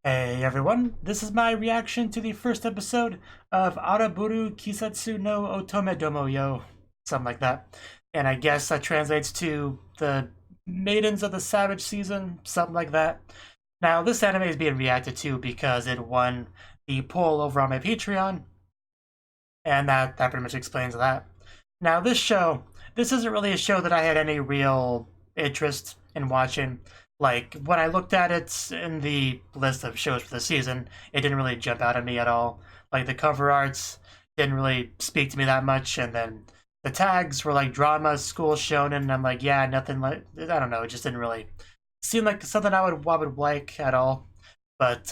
Hey everyone, this is my reaction to the first episode of Araburu Kisetsu no Otome domo yo, something like that. And I guess that translates to the Maidens of the Savage season, something like that. Now, this anime is being reacted to because it won the poll over on my Patreon, and that pretty much explains that. Now, this isn't really a show that I had any real interest in watching. Like, when I looked at it in the list of shows for the season, it didn't really jump out at me at all. Like, the cover arts didn't really speak to me that much, and then the tags were like drama, school shonen, and I'm like, yeah, nothing like, I don't know, it just didn't really seem like something I would like at all. But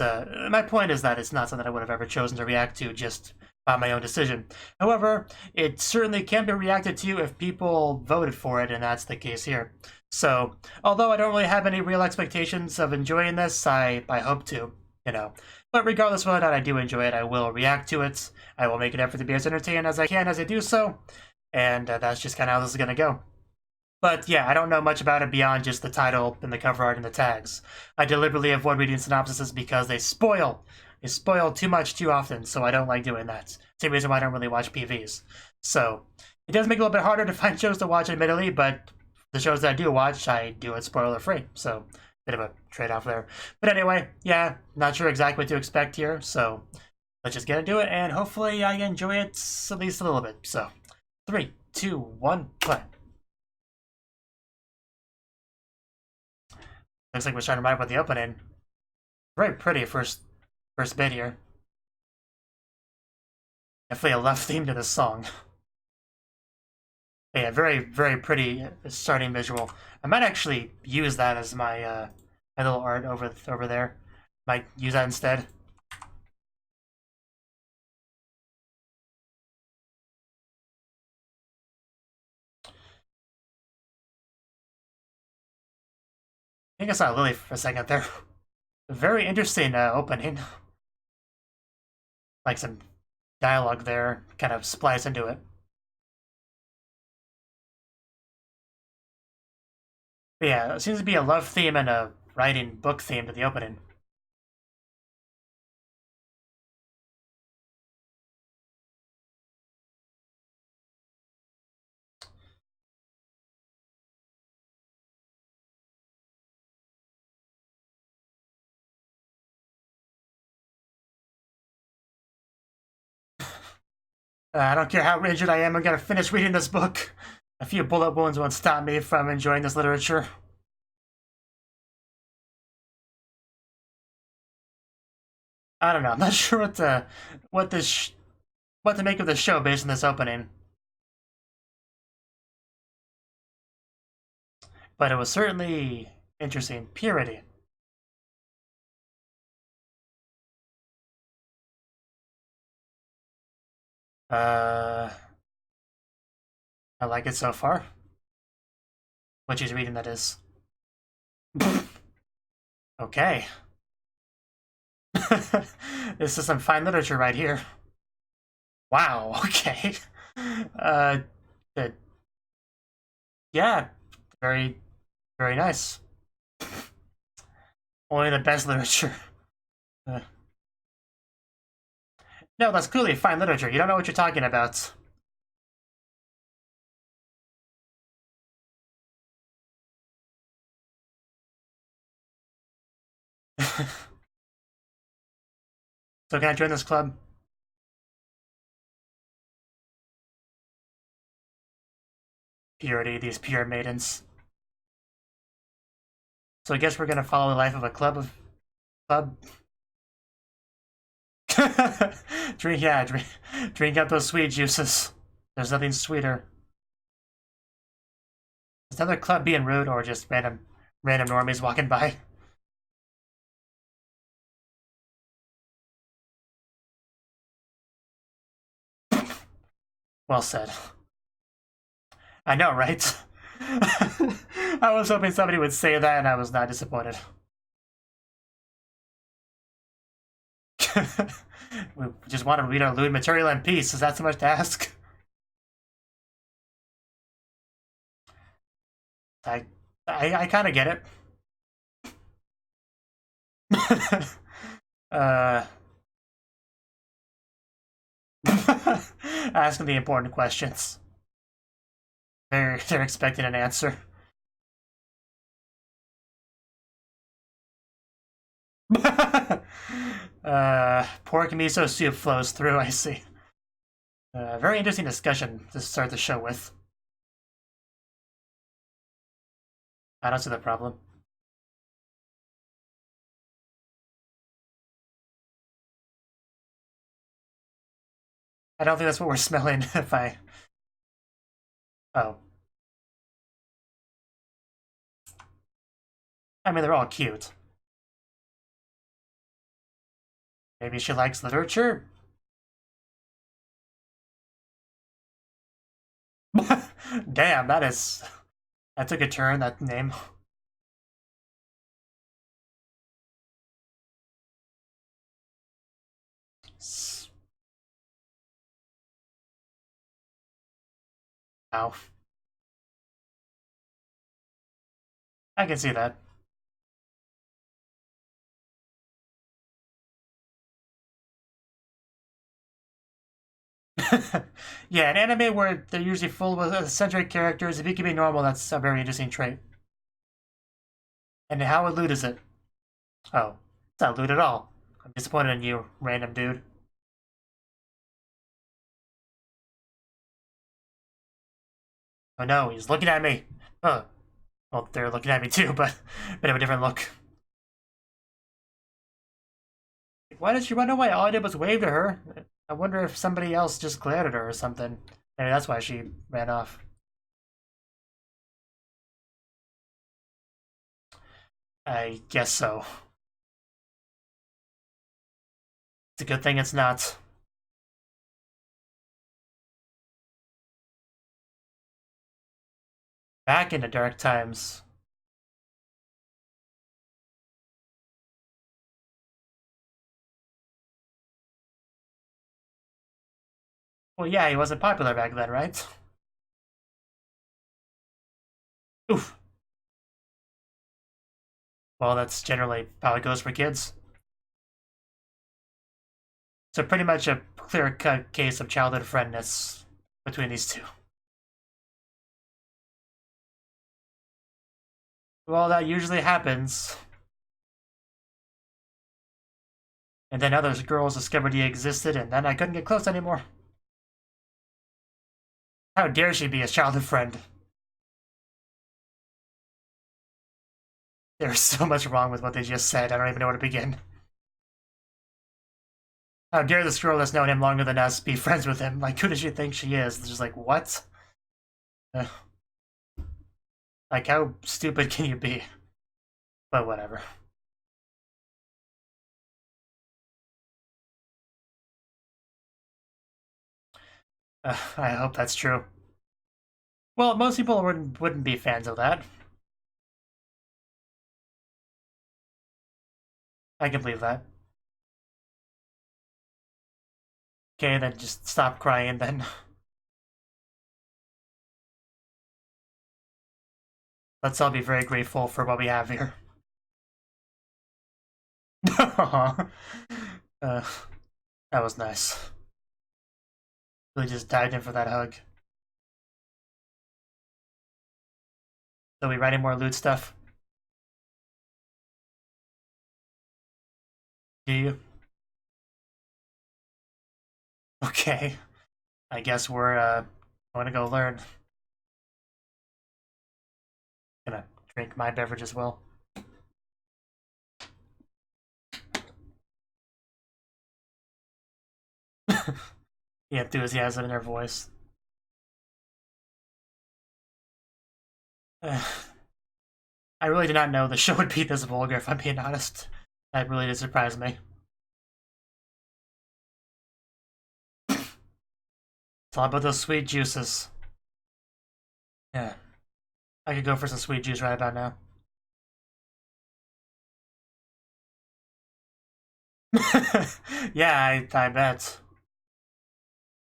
my point is that it's not something I would have ever chosen to react to just by my own decision. However, it certainly can be reacted to if people voted for it, and that's the case here. So, although I don't really have any real expectations of enjoying this, I hope to, you know. But regardless of whether or not I do enjoy it, I will react to it. I will make an effort to be as entertained as I can as I do so, and that's just kind of how this is going to go. But yeah, I don't know much about it beyond just the title and the cover art and the tags. I deliberately avoid reading synopsises because they spoil. They spoil too much too often, so I don't like doing that. Same reason why I don't really watch PVs. So, it does make it a little bit harder to find shows to watch, admittedly, but the shows that I do watch, I do it spoiler-free. So, bit of a trade-off there. But anyway, yeah, not sure exactly what to expect here, so let's just get into it, and hopefully I enjoy it at least a little bit. So, 3, 2, 1, play. Looks like we're starting right with the opening. Very pretty first bit here. Definitely a left theme to this song. Yeah, very pretty starting visual. I might actually use that as my my little art over there. Might use that instead. I think I saw Lily for a second there. Very interesting opening. Like some dialogue there, kind of splice into it. But yeah, it seems to be a love theme and a writing book theme to the opening. I don't care how injured I am, I'm gonna finish reading this book. A few bullet wounds won't stop me from enjoying this literature. I don't know. I'm not sure what this what to make of the show based on this opening, but it was certainly interesting. Purity. Uh, I like it so far. What she's reading, that is. Okay. This is some fine literature right here. Wow. Okay. Uh, yeah. Very nice. Only the best literature. No, that's clearly fine literature. You don't know what you're talking about. So can I join this club? Purity, these pure maidens. So I guess we're gonna follow the life of a club. Drink up those sweet juices. There's nothing sweeter. Is another club being rude or just random normies walking by? Well said. I know, right? I was hoping somebody would say that, and I was not disappointed. We just want to read our lewd material in peace. Is that so much to ask? I kind of get it. Uh, asking the important questions. They're expecting an answer. Pork miso soup flows through, I see. Very interesting discussion to start the show with. I don't see the problem. I don't think that's what we're smelling if I... Oh. I mean, they're all cute. Maybe she likes literature? Damn, that is... That took a turn, that name. Ow. I can see that. Yeah, an anime where they're usually full of eccentric characters, if you can be normal, that's a very interesting trait. And how lewd is it? Oh, it's not lewd at all. I'm disappointed in you, random dude. Oh no, he's looking at me. Oh, well, they're looking at me too, but a bit of a different look. Why did she run away? All I did was wave to her. I wonder if somebody else just glared at her or something. Maybe that's why she ran off. I guess so. It's a good thing it's not. Back into dark times. Well, yeah, he wasn't popular back then, right? Oof. Well, that's generally how it goes for kids. So pretty much a clear-cut case of childhood friendness between these two. Well, that usually happens. And then other girls discovered he existed, and then I couldn't get close anymore. How dare she be a childhood friend? There's so much wrong with what they just said, I don't even know where to begin. How dare this girl that's known him longer than us be friends with him? Like, who does she think she is? It's just like, what? Like, how stupid can you be? But whatever. I hope that's true. Well, most people wouldn't be fans of that. I can believe that. Okay, then just stop crying then. Let's all be very grateful for what we have here. uh, that was nice. Really just dived in for that hug. So we writing more loot stuff? Do you? Okay. I guess we're going to go learn. Gonna drink my beverage as well. The enthusiasm in her voice. I really did not know the show would be this vulgar, if I'm being honest. That really did surprise me. It's all about those sweet juices. Yeah. I could go for some sweet juice right about now. Yeah, I bet.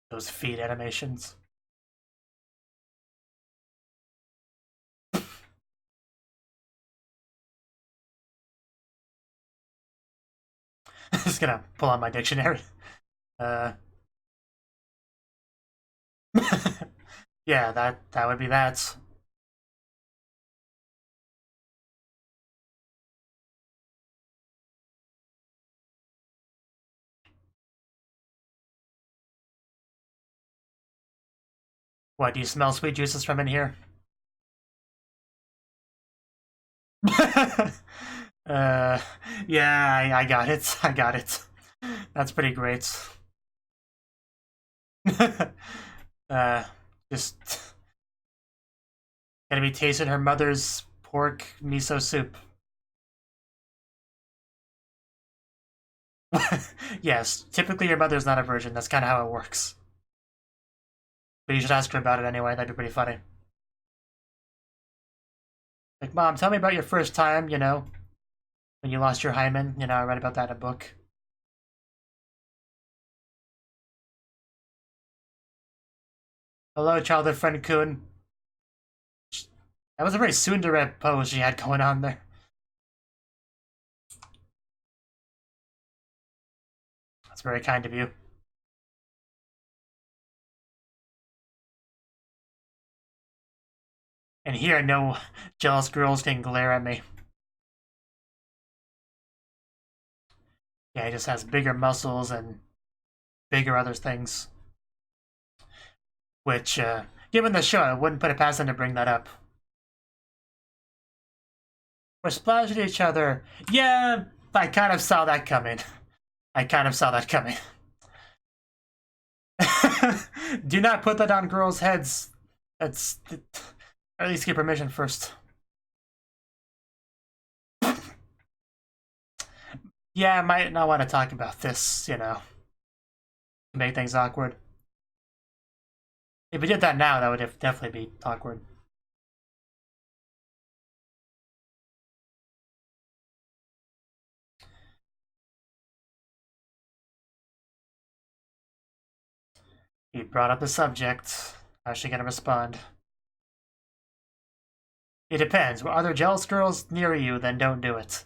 Those feet animations. gonna pull out my dictionary. Yeah, that would be that. What, do you smell sweet juices from in here? Yeah, I got it. I got it. That's pretty great. uh, just gonna be tasting her mother's pork miso soup. Yes, typically your mother's not a virgin. That's kind of how it works. But you should ask her about it anyway. That'd be pretty funny. Like, Mom, tell me about your first time, you know, when you lost your hymen. You know, I read about that in a book. Hello, childhood friend Kun. That was a very tsundere pose she had going on there. That's very kind of you. And here, no jealous girls can glare at me. Yeah, he just has bigger muscles and bigger other things. Which, given the show, I wouldn't put it past him to bring that up. We're splashing each other. Yeah, I kind of saw that coming. I kind of saw that coming. Do not put that on girls' heads. That's... Or at least get permission first. Yeah, I might not want to talk about this, you know. Make things awkward. If we did that now, that would definitely be awkward. He brought up the subject. How's she gonna respond? It depends. Are there jealous girls near you? Then don't do it.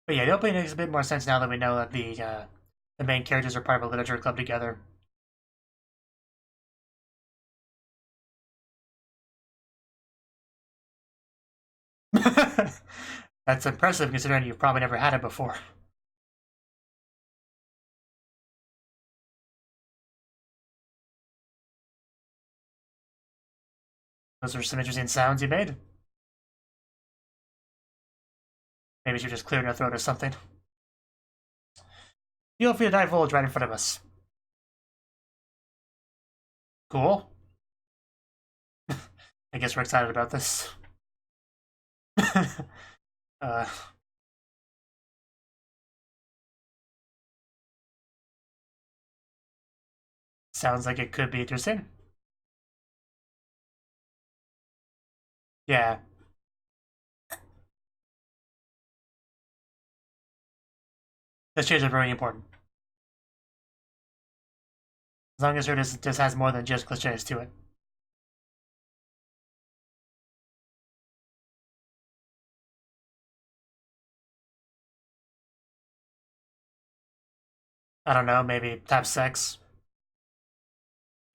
But yeah, the opening makes a bit more sense now that we know that the main characters are part of a literature club together. That's impressive considering you've probably never had it before. Those are some interesting sounds you made. Maybe she just cleared her throat or something. Feel free to divulge right in front of us. Cool. I guess we're excited about this. uh, sounds like it could be interesting. Yeah. Cliches are very important. As long as her just has more than just cliches to it. I don't know, maybe have sex.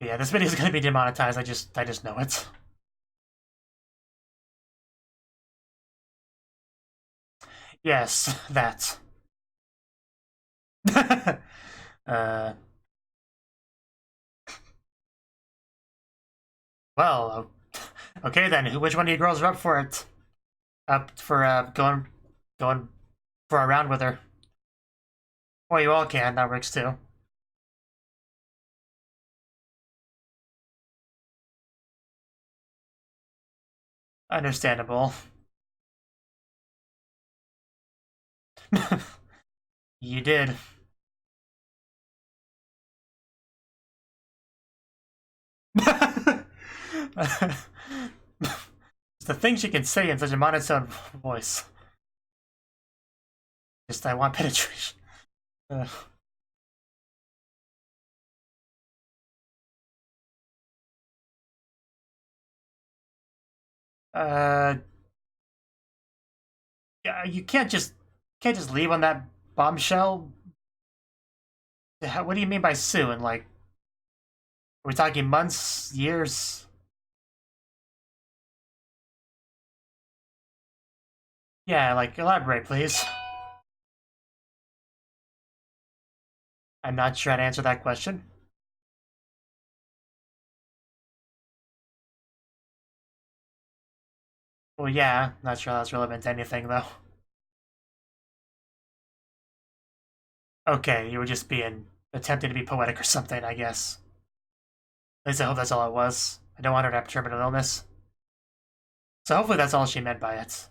Yeah, this video is gonna be demonetized. I just know it. Yes, that. uh, well, okay then. Which one of you girls are up for it? Up for going for a round with her? Well, you all can. That works too. Understandable. You did. It's the things you can say in such a monotone voice. Just, I want penetration. Uh, uh, yeah, you can't just leave on that bombshell. What do you mean by soon? Like, are we talking months, years? Yeah, like elaborate, please. I'm not sure how to answer that question. Well, yeah, not sure that's relevant to anything though. Okay, you were just being attempting to be poetic or something, I guess. At least I hope that's all it was. I don't want her to have terminal illness. So hopefully that's all she meant by it.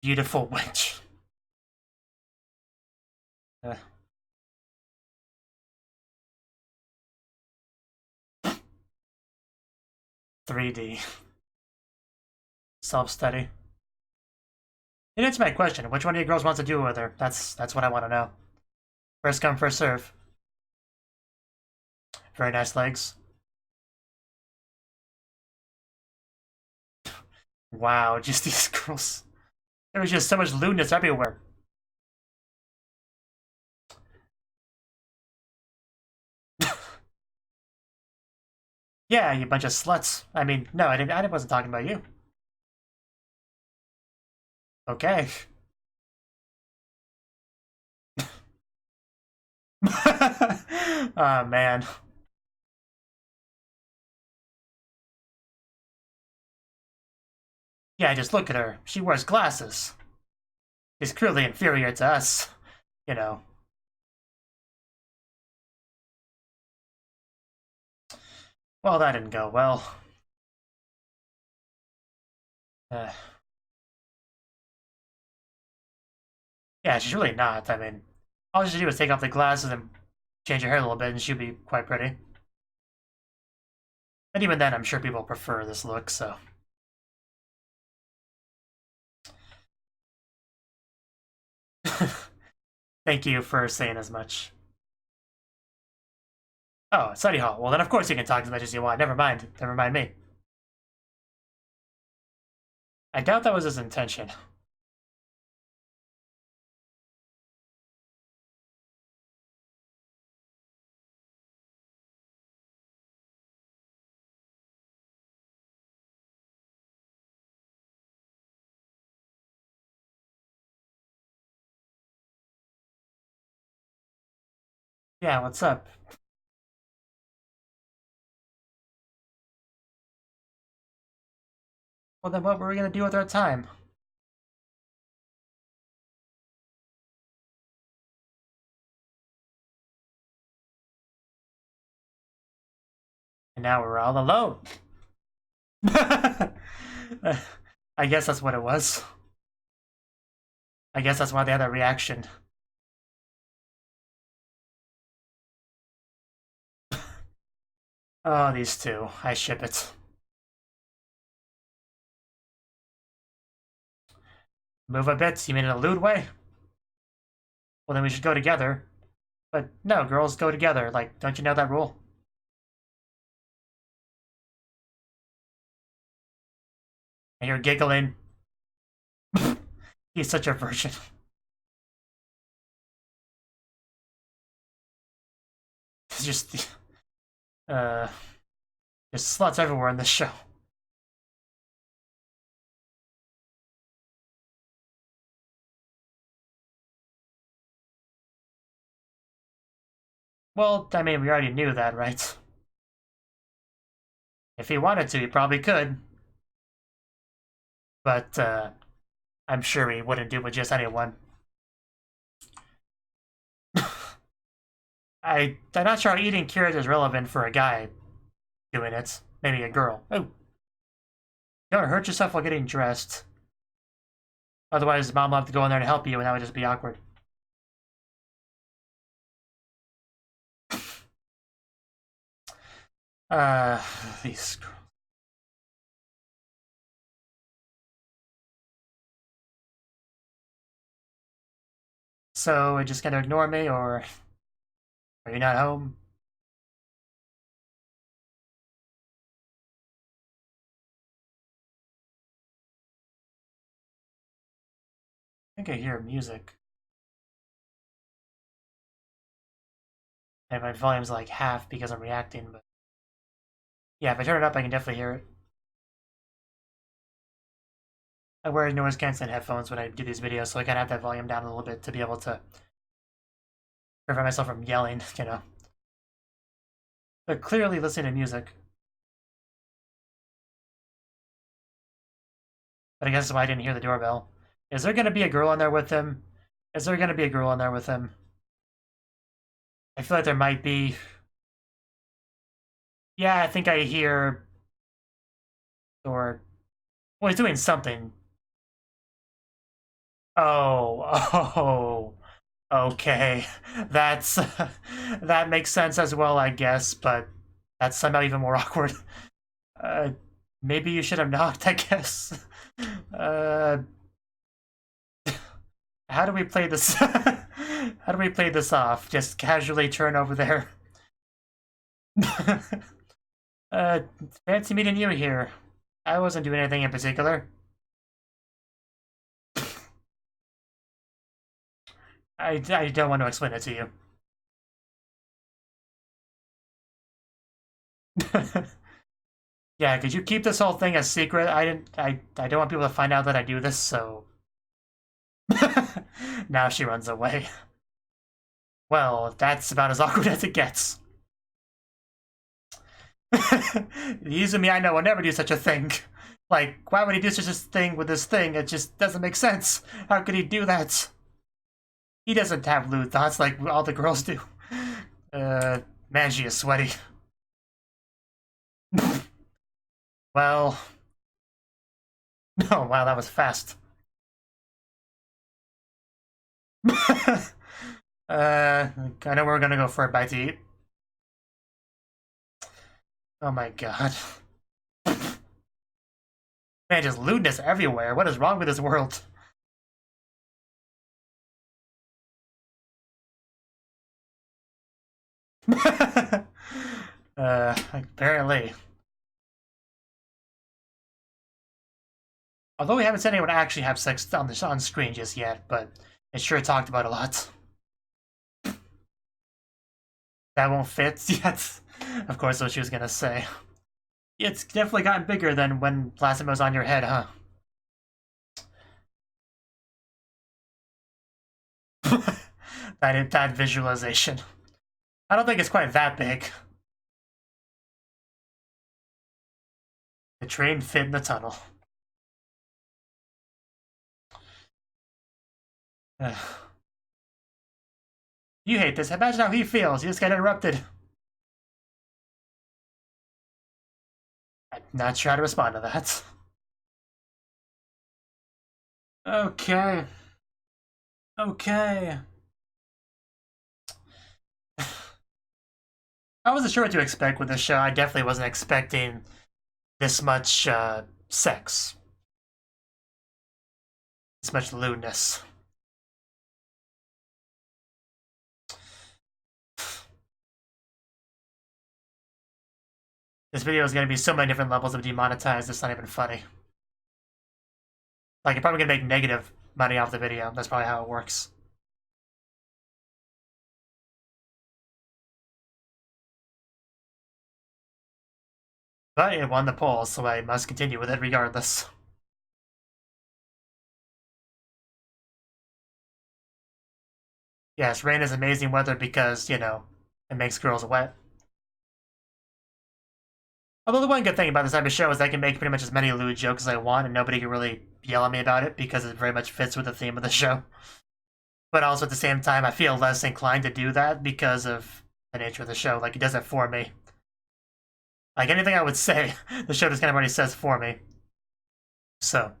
Beautiful witch. Uh, 3D. Self-study. You answer my question. Which one of you girls wants to do it with her? That's what I want to know. First come, first serve. Very nice legs. Wow, just these girls. There was just so much lewdness everywhere. Yeah, you bunch of sluts. I mean, no, I wasn't talking about you. Okay. Oh, man. Yeah, just look at her. She wears glasses. She's clearly inferior to us. You know. Well, that didn't go well. Uh, yeah, she's really not. I mean, all she should do is take off the glasses and change her hair a little bit, and she'd be quite pretty. And even then, I'm sure people prefer this look, so. Thank you for saying as much. Oh, study hall. Well, then of course you can talk as much as you want. Never mind. Never mind me. I doubt that was his intention. Yeah, what's up? Well, then what were we gonna do with our time? And now we're all alone. I guess that's what it was. I guess that's why they had that reaction. Oh, these two. I ship it. Move a bit? You mean in a lewd way? Well, then we should go together. But no, girls go together. Like, don't you know that rule? And you're giggling. He's such a virgin. It's just, there's sluts everywhere in this show. Well, I mean, we already knew that, right? If he wanted to, he probably could. But, I'm sure he wouldn't do it with just anyone. I'm not sure how eating carrots is relevant for a guy doing it. Maybe a girl. Oh. Don't hurt yourself while getting dressed. Otherwise, mom will have to go in there and help you, and that would just be awkward. Uh, these girls. So, are you just gonna ignore me, or are you not home? I think I hear music. And my volume's like half because I'm reacting, but yeah, if I turn it up, I can definitely hear it. I wear noise canceling headphones when I do these videos, so I gotta have that volume down a little bit to be able to prevent myself from yelling, you know. But clearly listening to music. But I guess that's why I didn't hear the doorbell. Is there gonna be a girl in there with him? Is there gonna be a girl in there with him? I feel like there might be. Yeah, I think I hear. Or. Well, he's doing something. Oh, oh, okay. That's that makes sense as well, I guess, but that's somehow even more awkward. Uh, maybe you should have knocked, I guess. Uh, how do we play this? How do we play this off? Just casually turn over there. uh, fancy meeting you here. I wasn't doing anything in particular. I don't want to explain it to you. Yeah, could you keep this whole thing a secret? I don't want people to find out that I do this, so now she runs away. Well, that's about as awkward as it gets. Using me, I know, will never do such a thing. Like, why would he do such a thing with this thing? It just doesn't make sense. How could he do that? He doesn't have lewd thoughts like all the girls do. Man, she is sweaty. Well... Oh, wow, that was fast. I know we're gonna go for a bite to eat. Oh my god. Man, just lewdness everywhere. What is wrong with this world? Apparently. Although we haven't seen anyone actually have sex on screen just yet, but it's sure talked about a lot. That won't fit yet. Of course, that's what she was gonna say. It's definitely gotten bigger than when last time it was on your head, huh? that visualization. I don't think it's quite that big. The train fit in the tunnel. You hate this. Imagine how he feels. You just got interrupted. I'm not sure how to respond to that. Okay. Okay. I wasn't sure what to expect with this show. I definitely wasn't expecting this much sex. This much lewdness. This video is going to be so many different levels of demonetized, it's not even funny. Like, you're probably going to make negative money off the video. That's probably how it works. But it won the poll, so I must continue with it regardless. Yes, rain is amazing weather because, you know, it makes girls wet. Although the one good thing about this type of show is I can make pretty much as many lewd jokes as I want and nobody can really yell at me about it because it very much fits with the theme of the show. But also at the same time, I feel less inclined to do that because of the nature of the show. Like, it does it for me. Like, anything I would say, the show just kind of already says for me. So.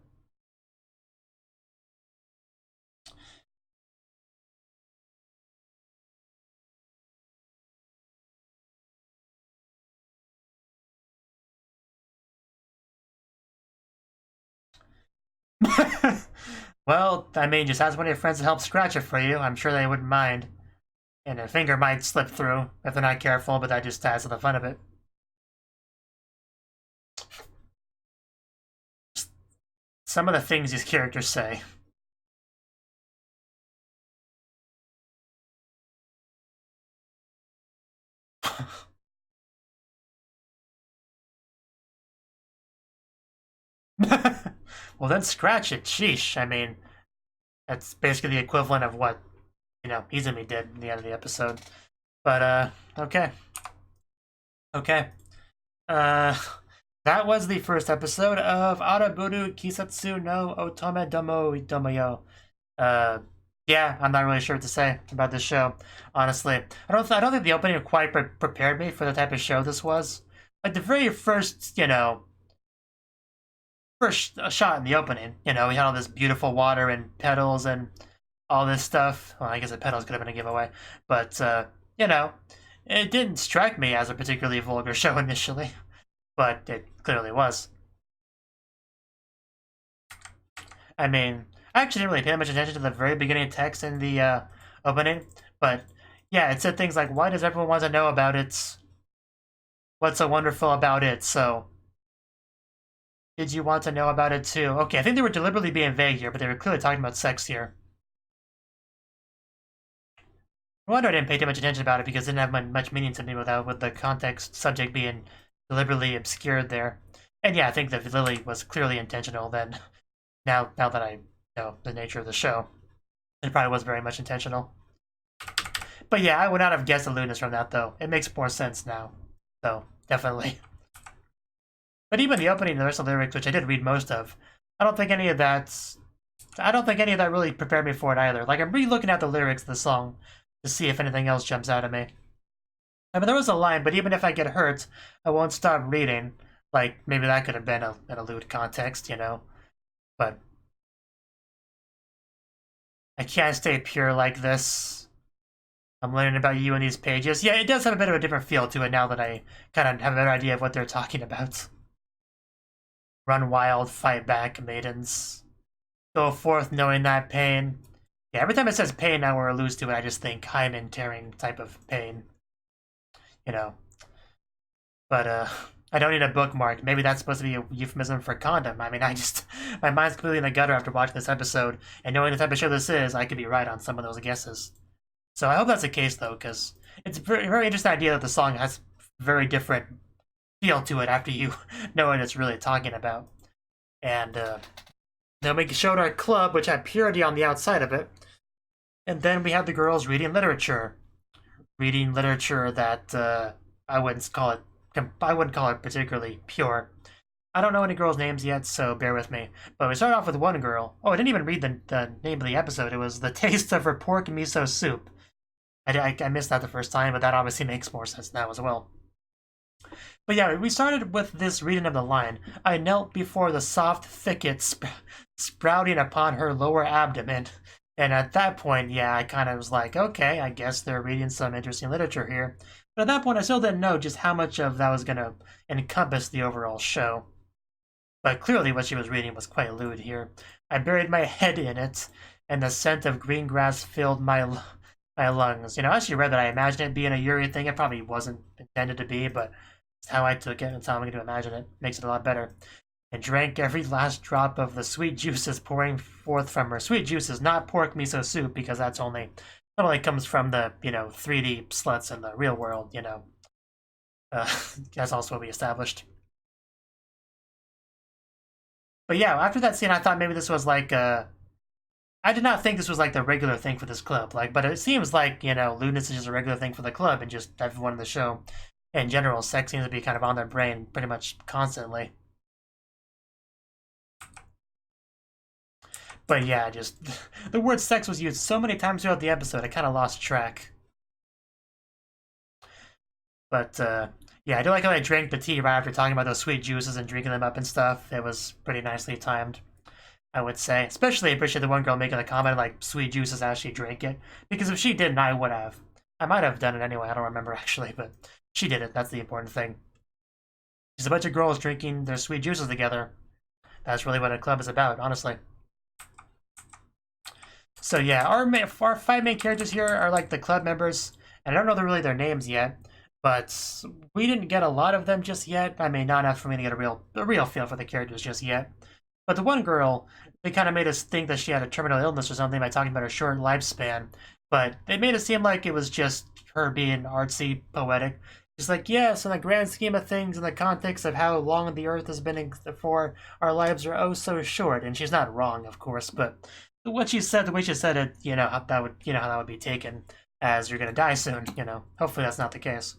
Well, I mean, just ask one of your friends to help scratch it for you. I'm sure they wouldn't mind. And a finger might slip through if they're not careful, but that just adds to the fun of it. Some of the things these characters say. Well, then scratch it. Sheesh. I mean, that's basically the equivalent of what, Izumi did in the end of the episode. But, okay. Okay. Uh, that was the first episode of Araburu Kisetsu no Otome domo yo. Yeah, I'm not really sure what to say about this show. Honestly, I don't think the opening quite prepared me for the type of show this was. Like the very first, first shot in the opening. We had all this beautiful water and petals and all this stuff. Well, I guess the petals could have been a giveaway, but it didn't strike me as a particularly vulgar show initially, but it clearly was. I mean, I actually didn't really pay much attention to the very beginning text in the opening, but yeah, it said things like, "Why does everyone want to know about it? What's so wonderful about it?" So, did you want to know about it too? Okay, I think they were deliberately being vague here, but they were clearly talking about sex here. No wonder I didn't pay too much attention about it because it didn't have much meaning to me with the context subject being deliberately obscured there. And yeah, I think that Lily was clearly intentional then. Now that I know the nature of the show, it probably was very much intentional. But yeah, I would not have guessed the lewdness from that though. It makes more sense now. So, definitely. But even the opening and the rest of the lyrics, which I did read most of, I don't think any of that really prepared me for it either. Like, I'm re-looking at the lyrics of the song to see if anything else jumps out at me. I mean, there was a line, but even if I get hurt, I won't stop reading. Like, maybe that could have been in a lewd context, But I can't stay pure like this. I'm learning about you in these pages. Yeah, it does have a bit of a different feel to it now that I kind of have a better idea of what they're talking about. Run wild, fight back, maidens. Go forth knowing that pain. Yeah, every time it says pain now or alludes to it, I just think hymen tearing type of pain. But, I don't need a bookmark. Maybe that's supposed to be a euphemism for condom. I mean, my mind's completely in the gutter after watching this episode, and knowing the type of show this is, I could be right on some of those guesses. So I hope that's the case, though, because it's a very interesting idea that the song has very different feel to it after you know what it's really talking about. And then we showed our club, which had purity on the outside of it, and then we had the girls reading literature. Reading literature that I wouldn't call it particularly pure. I don't know any girls' names yet, so bear with me. But we started off with one girl. Oh, I didn't even read the name of the episode. It was The Taste of Her Pork Miso Soup. I missed that the first time, but that obviously makes more sense now as well. But yeah, we started with this reading of the line. I knelt before the soft thicket sprouting upon her lower abdomen. And at that point, yeah, I kind of was like, okay, I guess they're reading some interesting literature here. But at that point, I still didn't know just how much of that was going to encompass the overall show. But clearly what she was reading was quite lewd here. I buried my head in it, and the scent of green grass filled my lungs. As she read that, I imagined it being a Yuri thing. It probably wasn't intended to be, but it's how I took it. It's how I'm going to imagine it. Makes it a lot better. And drank every last drop of the sweet juices pouring forth from her. Sweet juices, not pork miso soup, because that only comes from the, 3D sluts in the real world, That's also what we established. But yeah, after that scene, I thought maybe this was like, I did not think this was like the regular thing for this club. But it seems like, lewdness is just a regular thing for the club, and just everyone in the show in general, sex seems to be kind of on their brain pretty much constantly. But yeah, just the word sex was used so many times throughout the episode, I kind of lost track. But yeah, I do like how I drank the tea right after talking about those sweet juices and drinking them up and stuff. It was pretty nicely timed, I would say. Especially appreciate the one girl making the comment like sweet juices as she drank it. Because if she didn't, I would have. I might have done it anyway, I don't remember actually, but she did it. That's the important thing. Just a bunch of girls drinking their sweet juices together. That's really what a club is about, honestly. So yeah, our five main characters here are like the club members, and I don't know really their names yet, but we didn't get a lot of them just yet. I mean, not enough for me to get a real feel for the characters just yet. But the one girl, they kind of made us think that she had a terminal illness or something by talking about her short lifespan, but they made it seem like it was just her being artsy, poetic. She's like, yes, in the grand scheme of things, in the context of how long the Earth has been for, our lives are oh so short. And she's not wrong, of course, but what she said, the way she said it, how that would, how that would be taken as you're gonna die soon. Hopefully that's not the case.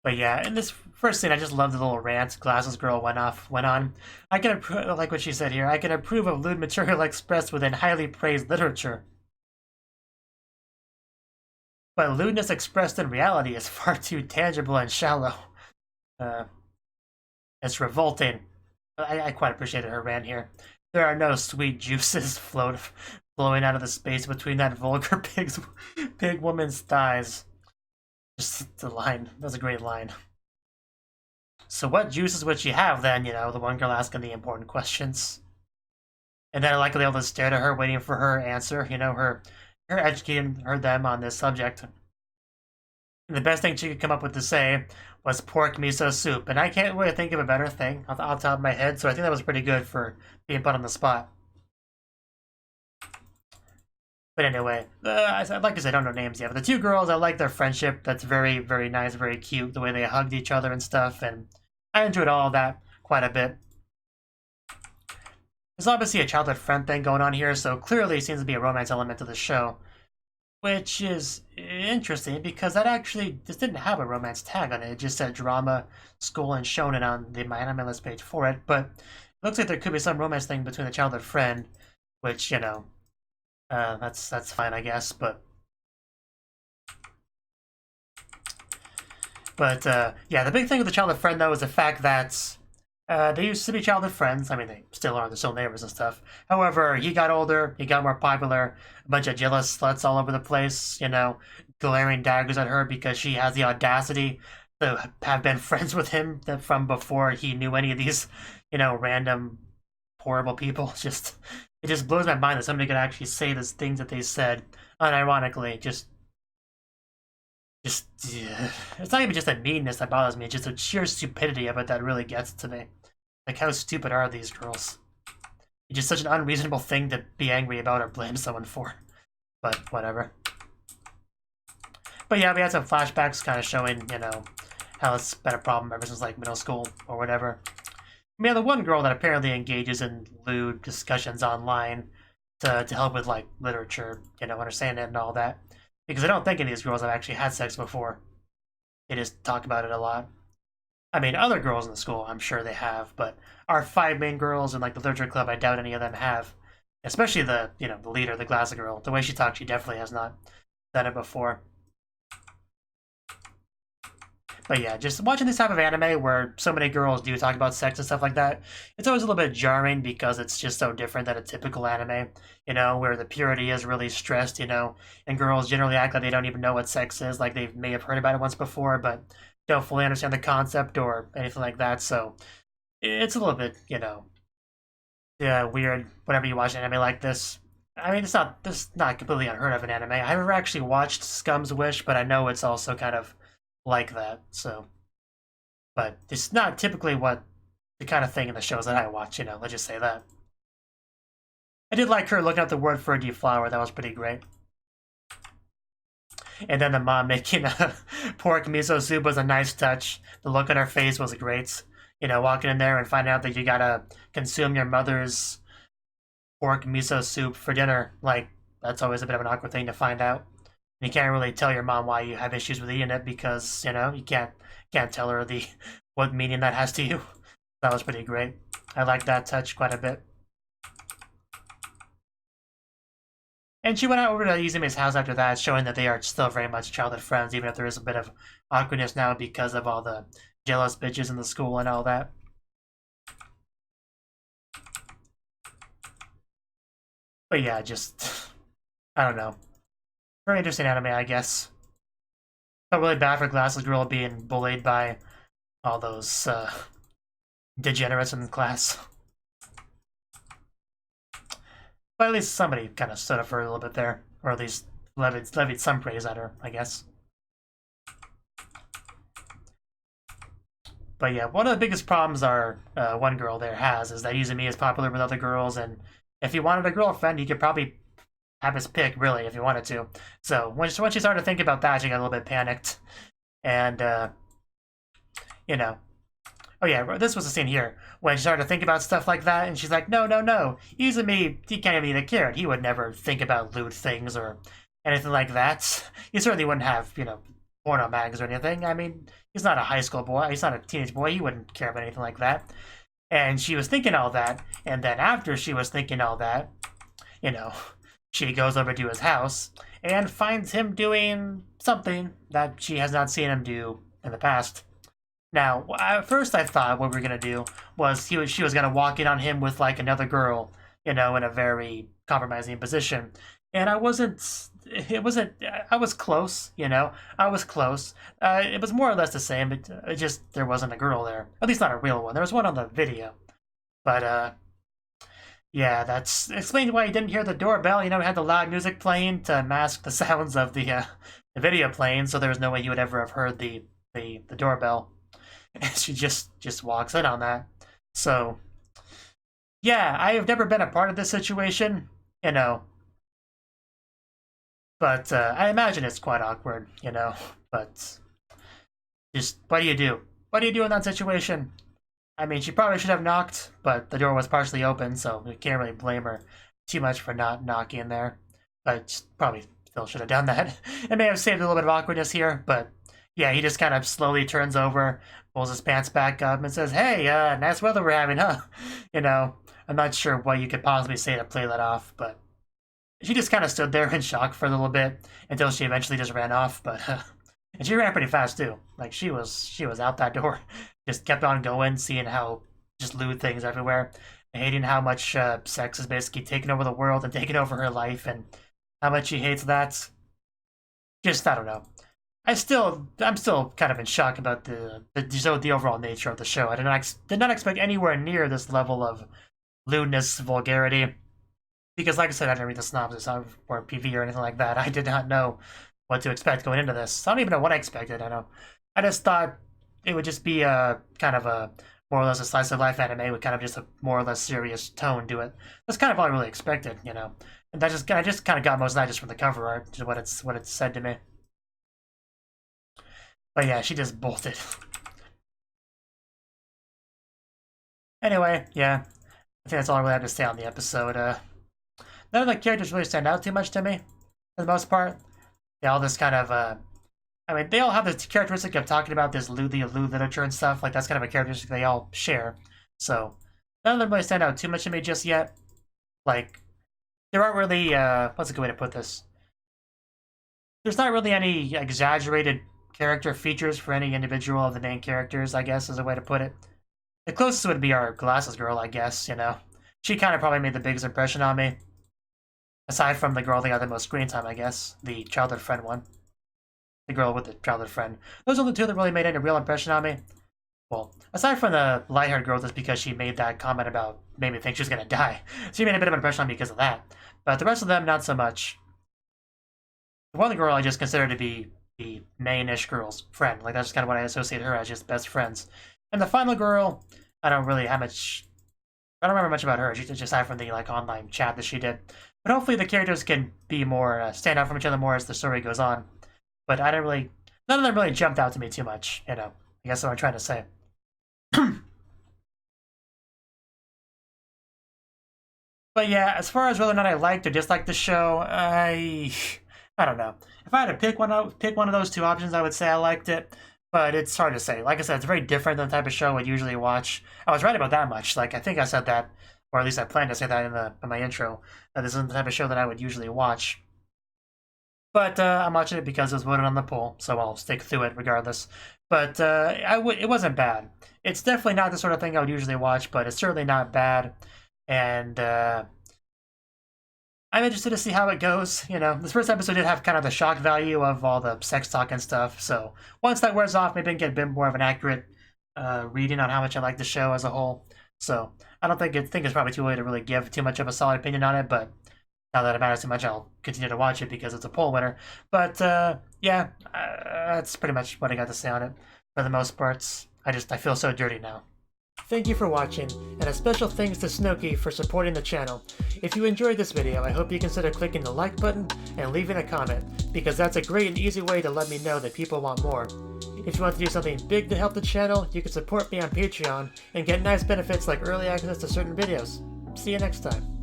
But yeah, in this first scene, I just love the little rant Glasses Girl went on. I can approve, like what she said here. I can approve of lewd material expressed within highly praised literature, but lewdness expressed in reality is far too tangible and shallow. Uh, it's revolting. I quite appreciated her rant here. There are no sweet juices flowing out of the space between that vulgar pig woman's thighs. Just the line. That's a great line. So what juices would she have then? The one girl asking the important questions. And then I like able to stare at her, waiting for her answer. Her educating them on this subject. And the best thing she could come up with to say was pork miso soup. And I can't really think of a better thing off the top of my head, so I think that was pretty good for being put on the spot. But anyway, like I said, I don't know names yet, but the two girls, I like their friendship. That's very, very nice, very cute, the way they hugged each other and stuff, and I enjoyed all of that quite a bit. There's obviously a childhood friend thing going on here, so clearly it seems to be a romance element to the show. Which is interesting because this didn't have a romance tag on it. It just said drama, school, and shonen on the MyAnimeLIst page for it. But it looks like there could be some romance thing between the childhood friend, which that's fine, I guess. But yeah, the big thing with the childhood friend though is the fact that they used to be childhood friends. I mean, they still are. They're still neighbors and stuff. However, he got older. He got more popular. A bunch of jealous sluts all over the place, glaring daggers at her because she has the audacity to have been friends with him from before he knew any of these, random, horrible people. It just blows my mind that somebody could actually say the things that they said unironically. Yeah. It's not even just the meanness that bothers me. It's just the sheer stupidity of it that really gets to me. Like, how stupid are these girls? It's just such an unreasonable thing to be angry about or blame someone for. But, whatever. But yeah, we had some flashbacks kind of showing, how it's been a problem ever since, like, middle school or whatever. We have the one girl that apparently engages in lewd discussions online to help with, like, literature, understanding it and all that. Because I don't think any of these girls have actually had sex before. They just talk about it a lot. I mean, other girls in the school, I'm sure they have, but our five main girls in like the literature club, I doubt any of them have. Especially the leader, the glass girl. The way she talks, she definitely has not done it before. But yeah, just watching this type of anime where so many girls do talk about sex and stuff like that, it's always a little bit jarring because it's just so different than a typical anime, where the purity is really stressed, and girls generally act like they don't even know what sex is, like they may have heard about it once before, but don't fully understand the concept or anything like that, so it's a little bit, yeah, weird whenever you watch an anime like this. I mean, this is not completely unheard of in anime. I've never actually watched Scum's Wish, but I know it's also kind of like that, so. But it's not typically what the kind of thing in the shows that I watch, let's just say that. I did like her looking up the word for a deflower, that was pretty great. And then the mom making a pork miso soup was a nice touch. The look on her face was great. Walking in there and finding out that you gotta consume your mother's pork miso soup for dinner, like, that's always a bit of an awkward thing to find out. You can't really tell your mom why you have issues with eating it because, you can't tell her what meaning that has to you. That was pretty great. I like that touch quite a bit. And she went out over to Izumi's house after that, showing that they are still very much childhood friends, even if there is a bit of awkwardness now because of all the jealous bitches in the school and all that. But yeah, I don't know. Very interesting anime, I guess. Felt really bad for Glasses Girl being bullied by all those degenerates in class. But at least somebody kind of stood up for her a little bit there, or at least levied some praise at her, I guess. But yeah, one of the biggest problems our one girl there has is that Izumi is popular with other girls, and if he wanted a girlfriend, he could probably have his pick, really, if he wanted to. So when she started to think about that, she got a little bit panicked. And, you know, oh yeah, this was the scene here, when she started to think about stuff like that, and she's like, no, Izumi, he can't even eat a carrot. He would never think about lewd things or anything like that. He certainly wouldn't have, porno mags or anything. I mean, he's not a high school boy. He's not a teenage boy. He wouldn't care about anything like that. And she was thinking all that, and then after she was thinking all that, she goes over to his house and finds him doing something that she has not seen him do in the past. Now, at first I thought what we were going to do was she was going to walk in on him with, like, another girl, in a very compromising position. And I was close, I was close. It was more or less the same, but it just, there wasn't a girl there. At least not a real one. There was one on the video. But, yeah, that's explains why you didn't hear the doorbell. It had the loud music playing to mask the sounds of the video playing, so there was no way you would ever have heard the doorbell. And she just walks in on that. So, yeah, I have never been a part of this situation, but I imagine it's quite awkward, but just, what do you do? What do you do in that situation? I mean, she probably should have knocked, but the door was partially open, so we can't really blame her too much for not knocking there. But probably still should have done that. It may have saved a little bit of awkwardness here, but yeah, he just kind of slowly turns over, pulls his pants back up, and says, hey, nice weather we're having, huh? I'm not sure what you could possibly say to play that off, but she just kind of stood there in shock for a little bit until she eventually just ran off, but and she ran pretty fast too. Like, she was out that door. Just kept on going, seeing how just lewd things everywhere, and hating how much sex is basically taking over the world and taking over her life, and how much she hates that. Just, I don't know. I'm still kind of in shock about the overall nature of the show. I did not expect anywhere near this level of lewdness, vulgarity, because, like I said, I didn't read the synopsis or PV or anything like that. I did not know what to expect going into this. I don't even know what I expected. I just thought it would just be a kind of a more or less a slice of life anime with kind of just a more or less serious tone to it. That's kind of all I really expected, And I just kind of got most of that just from the cover art, to what it said to me. But yeah, she just bolted. Anyway, yeah, I think that's all I really have to say on the episode. None of the characters really stand out too much to me, for the most part. They all just kind of, they all have this characteristic of talking about this lewd literature and stuff. Like, that's kind of a characteristic they all share. So, none of them really stand out too much to me just yet. Like, there aren't really, what's a good way to put this? There's not really any exaggerated character features for any individual of the main characters, I guess, is a way to put it. The closest would be our glasses girl, I guess, She kind of probably made the biggest impression on me. Aside from the girl that got the most screen time, I guess. The childhood friend one. The girl with the childhood friend. Those are the two that really made any real impression on me. Well, aside from the light-haired girl, just because she made that comment about made me think she was going to die. She made a bit of an impression on me because of that. But the rest of them, not so much. The one girl I just consider to be the main-ish girl's friend. Like, that's just kind of what I associate her as, just best friends. And the final girl, I don't remember much about her, just aside from the, like, online chat that she did. But hopefully the characters can be more, stand out from each other more as the story goes on. But none of them really jumped out to me too much, I guess that's what I'm trying to say. But yeah, as far as whether or not I liked or disliked the show, I don't know. If I had to pick one of those two options, I would say I liked it. But it's hard to say. Like I said, it's very different than the type of show I'd usually watch. I was right about that much. Like, I think I said that, or at least I planned to say that in my intro, that this isn't the type of show that I would usually watch. But I'm watching it because it was voted on the poll, so I'll stick through it regardless. But it wasn't bad. It's definitely not the sort of thing I would usually watch, but it's certainly not bad. And I'm interested to see how it goes. This first episode did have kind of the shock value of all the sex talk and stuff. So once that wears off, maybe I can get a bit more of an accurate reading on how much I like the show as a whole. So I think it's probably too early to really give too much of a solid opinion on it, but Not that it matters too much, I'll continue to watch it because it's a poll winner. But yeah, that's pretty much what I got to say on it. For the most parts, I feel so dirty now. Thank you for watching, and a special thanks to Cnouki for supporting the channel. If you enjoyed this video, I hope you consider clicking the like button and leaving a comment, because that's a great and easy way to let me know that people want more. If you want to do something big to help the channel, you can support me on Patreon and get nice benefits like early access to certain videos. See you next time.